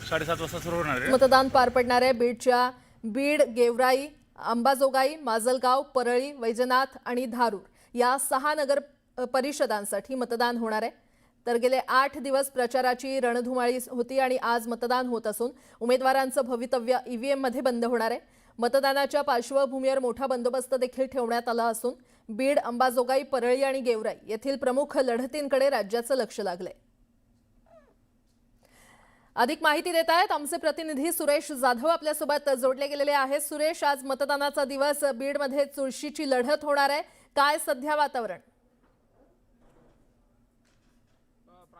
7:30 वाजता सुरू होणार आहे। मतदान पार पडणार आहे। बीड, गेवराई, अंबाजोगाई, माजलगाव, परळी, वैजनाथ आणि धारूर या 6 नगर परिषदांसाठी मतदान होणार आहे। तर गेले 8 दिवस प्रचाराची रणधुमाळी होती आणि आज मतदान होत असून उमेदवारांचं भवितव्य ईव्हीएम मध्ये बंद होणार आहे। मतदानाच्या पार्श्वभूमीवर मोठा बंदोबस्त देखील ठेवण्यात आला असून बीड, अंबाजोगाई, परळी आणि गेवराई येथील प्रमुख लढतींकडे राज्याचं लक्ष लागलंय। अधिक माहिती देत आहेत आमचे प्रतिनिधी सुरेश जाधव आपल्यासोबत जोडले गेलेले आहेत। सुरेश, आज मतदानाचा दिवस, बीडमध्ये चुरशीची लढत होणार आहे, काय सध्या वातावरण?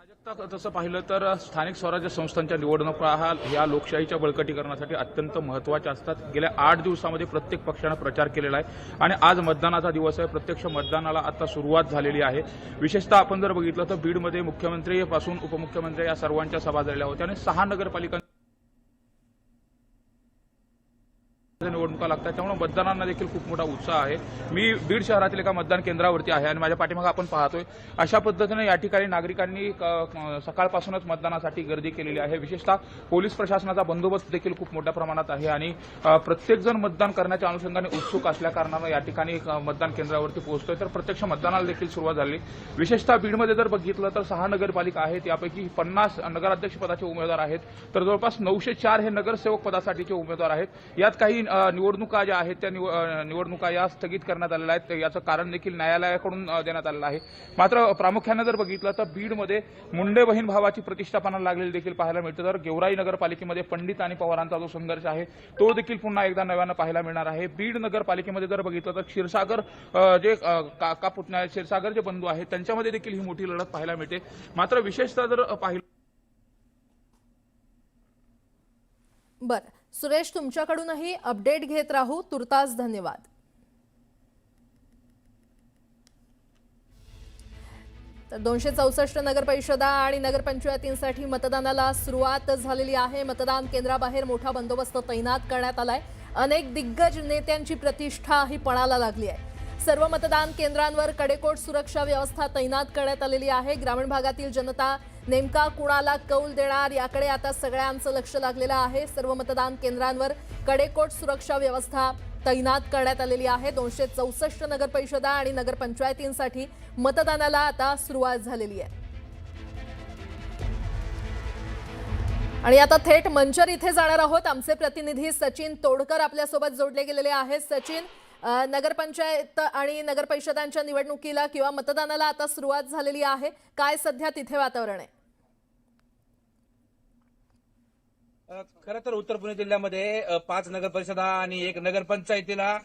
प्राजक्ता, तसं पाहिलं तर स्थानिक स्वराज्य संस्थांच्या निवडणुका ह्या लोकशाहीच्या बळकटीकरणासाठी अत्यंत महत्त्वाच्या असतात। गेल्या 8 दिवसांमध्ये प्रत्येक पक्षाने प्रचार केलेला आहे आणि आज मतदानाचा दिवस आहे। प्रत्यक्ष मतदानाला आता सुरुवात झालेली आहे। विशेषतः आपण जर बघितलं तर बीडमध्ये मुख्यमंत्रीपासून उपमुख्यमंत्री या सर्वांच्या सभा झालेल्या होत्या आणि 6 नगरपालिका निवडणुका लागतात, त्यामुळे मतदारांना देखील खूप मोठा उत्साह आहे। मी बीड शहरातील एका मतदान केंद्रावरती आहे आणि माझ्या पाठीमागे आपण पाहतोय अशा पद्धतीने या ठिकाणी नागरिकांनी सकाळपासूनच मतदानासाठी गर्दी केलेली आहे। विशेषतः पोलीस प्रशासनाचा बंदोबस्त देखील खूप मोठ्या प्रमाणात आहे आणि प्रत्येक जण मतदान करण्याच्या अनुषंगाने उत्सुक असल्या कारणाने या ठिकाणी मतदान केंद्रावरती पोहोचतोय। तर प्रत्यक्ष मतदानाला देखील सुरुवात झाली। विशेषतः बीडमध्ये जर बघितलं तर 6 नगरपालिका आहेत, यापैकी 50 नगराध्यक्ष पदाचे उमेदवार आहेत, तर जवळपास 904 हे नगरसेवक पदासाठीचे उमेदवार आहेत। यात काही निवडणुका ज्या आहेत त्या निवडणुका या स्थगित करण्यात आलेल्या आहेत। याचं कारण देखील न्यायालयाकडून देण्यात आलेलं आहे। मात्र प्रामुख्याने जर बघितलं तर बीडमध्ये मुंडे बहीण भावाची प्रतिष्ठापना लागलेली देखील पाहायला मिळते। तर गेवराई नगरपालिकेमध्ये पंडित आणि पवारांचा जो संघर्ष आहे तो देखील पुन्हा एकदा नव्यानं पाहायला मिळणार आहे। बीड नगरपालिकेमध्ये जर बघितलं तर क्षीरसागर जे काका पुतण्या क्षीरसागर जे बंधू आहेत त्यांच्यामध्ये देखील ही मोठी लढत पाहायला मिळते। मात्र विशेषतः जर पाहिलं बरं सुरेश, तुमच्याकडूनही अपडेट घेत राहू। तुर्तास धन्यवाद। तर 264 नगरपरिषदा आणि नगरपंचायतींसाठी मतदानाला सुरुवात झालेली आहे। मतदान केंद्राबाहेर मोठा बंदोबस्त तैनात करण्यात आलाय। अनेक दिग्गज नेत्यांची प्रतिष्ठा ही पणाला लागली आहे। सर्व मतदान केंद्रांवर कडेकोट सुरक्षा व्यवस्था तैनात करण्यात आलेली आहे। ग्रामीण भागातील जनता नेमका कुणाला कौल देणार याकडे आता सगळ्यांचं लक्ष लागलेलं आहे। सर्व मतदान केंद्रांवर कडेकोट सुरक्षा व्यवस्था तैनात करण्यात आलेली आहे। 264 नगरपरिषदा आणि नगरपंचायतींसाठी मतदानाला आता सुरुवात झालेली आहे। आणि आता थेट मंचर इथे जाणार आहोत। आमचे प्रतिनिधी सचिन तोडकर आपल्यासोबत जोडले गेलेले आहेत। सचिन, नगरपंचायत आणि नगरपरिषदांच्या निवडणुकीला किंवा मतदानाला आता सुरुवात झालेली आहे, काय सध्या तिथे वातावरण आहे? खरं तर उत्तर पुणे जिल्ह्यामध्ये 5 नगरपरिषदा आणि 1 नगरपंचायतीला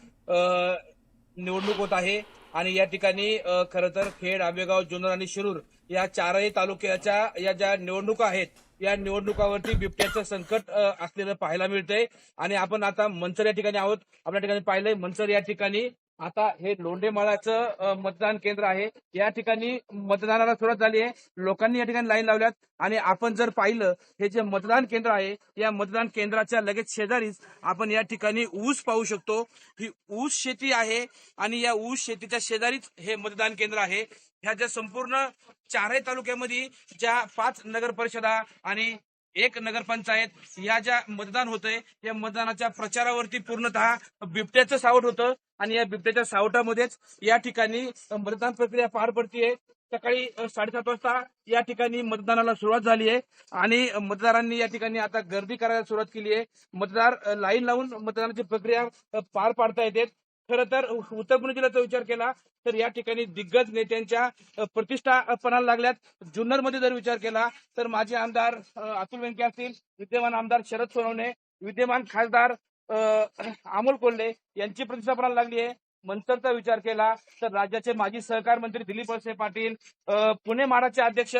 निवडणूक होत आहे आणि या ठिकाणी खरं तर खेड, आंबेगाव, जुन्नर आणि शिरूर या 4ही तालुक्याच्या या ज्या निवडणुका आहेत या निवडणुकावरती बिबट्याचं संकट असलेलं पाहायला मिळतंय। आणि आपण आता मंचर या ठिकाणी आहोत। आपल्या ठिकाणी पाहिलंय मंचर या ठिकाणी आता हे लोंढेमाळाचं मतदान केंद्र आहे। या ठिकाणी मतदानाला सुरुवात झाली आहे। लोकांनी या ठिकाणी लाईन लावल्यात आणि आपण जर पाहिलं हे जे मतदान केंद्र आहे या मतदान केंद्राच्या लगेच शेजारीच आपण या ठिकाणी ऊस पाहू शकतो। ही ऊस शेती आहे आणि या ऊस शेतीच्या शेजारीच हे मतदान केंद्र आहे। ह्या ज्या संपूर्ण 4ही तालुक्यामध्ये ज्या 5 नगरपरिषदा आणि 1 नगरपंचायत या ज्या मतदान होतंय या मतदानाच्या प्रचारावरती पूर्णतः बिबट्याचं सावट होतं आणि या बिबट्याच्या सावटामध्येच या ठिकाणी मतदान प्रक्रिया पार पडतीये। सकाळी 7:30 वाजता या ठिकाणी मतदानाला सुरुवात झाली आहे आणि मतदारांनी या ठिकाणी आता गर्दी करायला सुरुवात केली आहे। मतदार लाईन लावून मतदानाची प्रक्रिया पार पाडता येते। खरं तर उत्तर पुणे जिल्ह्याचा विचार केला तर या ठिकाणी दिग्गज नेत्यांच्या प्रतिष्ठा पणाला लागल्यात। जुन्नरमध्ये जर विचार केला तर माजी आमदार अतुल बेनके असतील, विद्यमान आमदार शरद सोनवणे, विद्यमान खासदार अमोल कोल्हे यांची प्रतिष्ठा पणाला लागली आहे। मंचरचा विचार केला तर राज्याचे माजी सहकार मंत्री दिलीप वळसे पाटील, पुणे महाराष्ट्राचे अध्यक्ष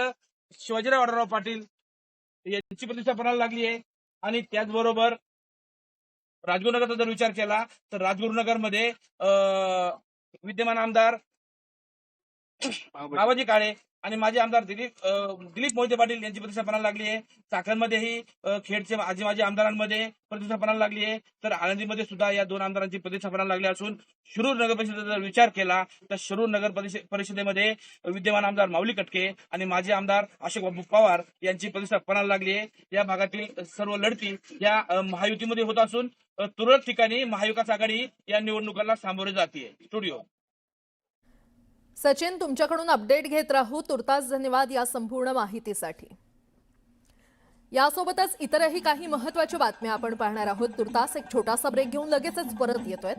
शिवाजीराव आढळराव पाटील यांची प्रतिष्ठा पणाला लागली आहे। आणि त्याचबरोबर राजगुरुनगरचा जर विचार केला तर राजगुरुनगरमध्ये विद्यमान आमदार बाबाजी काळे आणि माजी आमदार दिलीप मोहिते पाटील यांची प्रतिष्ठा पणाला लागली आहे. चाकणमध्येही खेडचे माजी आमदारांमध्ये प्रतिष्ठा पणाला लागली आहे. तर आळंदीमध्ये सुद्धा या दोन आमदारांची प्रतिष्ठा पणाला लागली असून शिरूर नगर परिषदेचा जर विचार केला तर शिरूर नगर परिषदेमध्ये विद्यमान आमदार माऊली कटके आणि माजी आमदार अशोक बाबू पवार यांची प्रतिष्ठा पणाला लागली आहे. या भागातील सर्व लढती या महायुतीमध्ये होत असून तुरळक ठिकाणी महाविकास आघाडी या निवडणुकांना सामोरे जाते. स्टुडिओ सचिन, तुमच्याकडून अपडेट घेत राहू. तुर्तास धन्यवाद या संपूर्ण माहितीसाठी. यासोबतच इतरही काही महत्त्वाच्या बातम्या आपण पाहणार आहोत. तुर्तास एक छोटासा ब्रेक घेऊन लगेचच परत येतोय.